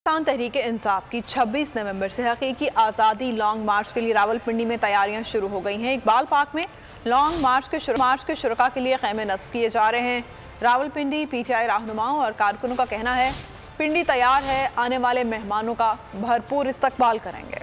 पाकिस्तान तहरीक-ए-इंसाफ की 26 नवंबर से हकीकी आज़ादी लॉन्ग मार्च के लिए रावलपिंडी में तैयारियां शुरू हो गई हैं। इकबाल पार्क में लॉन्ग मार्च के शुरका के लिए खैमे नस्ब किए जा रहे हैं। रावलपिंडी पीटीआई रहनुमाओं और कारकुनों का कहना है पिंडी तैयार है, आने वाले मेहमानों का भरपूर इस्तकबाल करेंगे।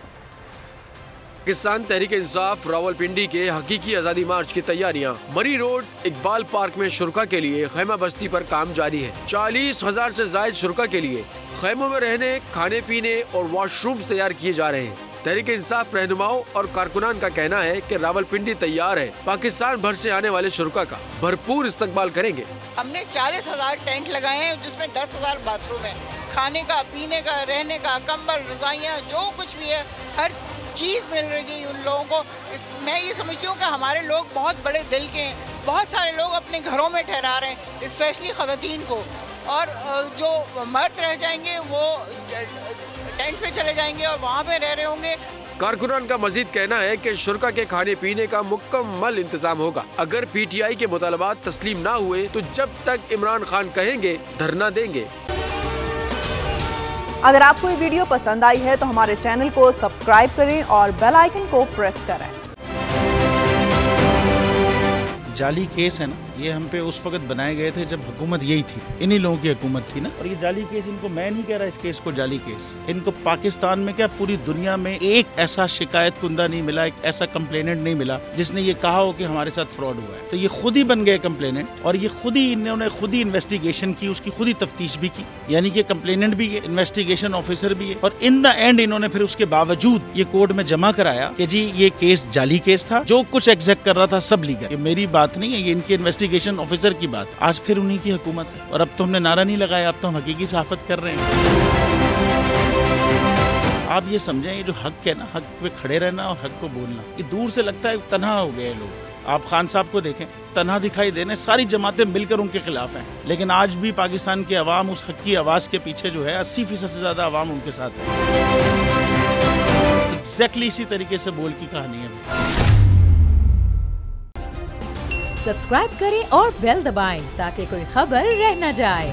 पाकिस्तान तहरीक इंसाफ रावलपिंडी के हकीकी आज़ादी मार्च की तैयारियां मरी रोड इकबाल पार्क में शुरका के लिए खैमा बस्ती पर काम जारी है। 40,000 से जायद शुरका के लिए खैमों में रहने, खाने पीने और वॉशरूम्स तैयार किए जा रहे हैं। तहरीक इंसाफ रहनुमाओं और कारकुनान का कहना है कि रावलपिंडी तैयार है, पाकिस्तान भर से आने वाले शुरका का भरपूर इस्तकबाल करेंगे। हमने 40,000 टेंट लगाए हैं जिसमें 10,000 बाथरूम है। खाने का, पीने का, रहने का, कंबल, रजाइयाँ, जो कुछ भी है हर चीज़ मिल रही है उन लोगों को। मैं ये समझती हूँ कि हमारे लोग बहुत बड़े दिल के हैं। बहुत सारे लोग अपने घरों में ठहरा रहे हैं, स्पेशली ख़वातीन को, और जो मर्द रह जाएंगे वो टेंट पे चले जाएंगे और वहाँ पे रह रहे होंगे। कारकुनान का मजीद कहना है कि शुरका के खाने पीने का मुकम्मल इंतजाम होगा। अगर पीटीआई के मुतालबात तस्लीम ना हुए तो जब तक इमरान खान कहेंगे धरना देंगे। अगर आपको ये वीडियो पसंद आई है तो हमारे चैनल को सब्सक्राइब करें और बेल आइकन को प्रेस करें। जाली केस है ना, ये हम पे उस वक्त बनाए गए थे जब हुकूमत यही थी, इन्हीं लोगों की हुकूमत थी ना। और ये जाली केस, इनको मैं नहीं कह रहा इस केस को जाली केस, इनको पाकिस्तान में क्या पूरी दुनिया में एक ऐसा शिकायत कुंदा नहीं मिला, एक ऐसा कंप्लेनेंट नहीं मिला जिसने ये कहा हो कि हमारे साथ फ्रॉड हुआ है। तो ये खुद ही बन गए कंप्लेनेंट और ये खुद ही इन्होंने खुद ही इन्वेस्टिगेशन की, उसकी खुद ही तफ्तीश भी की, यानी कि कंप्लेनेंट भी है, इन्वेस्टिगेशन ऑफिसर भी है। और इन द एंड इन्होंने फिर उसके बावजूद ये कोर्ट में जमा कराया कि जी ये केस जाली केस था, जो कुछ एग्जैक्ट कर रहा था सब लीगल। ये मेरी बात नहीं है, ये इनके इन्वेस्टिगेशन ऑफिसर की बात। आज फिर उन्हीं की हुकूमत है और अब तो हमने नारा नहीं लगाया, अब तो हम हकीकी सहाफत कर रहे हैं। आप ये समझें, ये जो हक है ना, हक पे खड़े रहना और हक को बोलना, ये दूर से लगता है तन्हा हो गए लोग। आप खान साहब को देखें, तन्हा दिखाई देने, सारी जमातें मिलकर उनके खिलाफ हैं, लेकिन आज भी पाकिस्तान की आवाम उस हक की आवाज़ के पीछे जो है 80% से ज़्यादा आवाम उनके साथ है। एग्जैक्टली इसी तरीके से बोल की कहानी है। सब्सक्राइब करें और बेल दबाएं ताकि कोई खबर रह न जाए।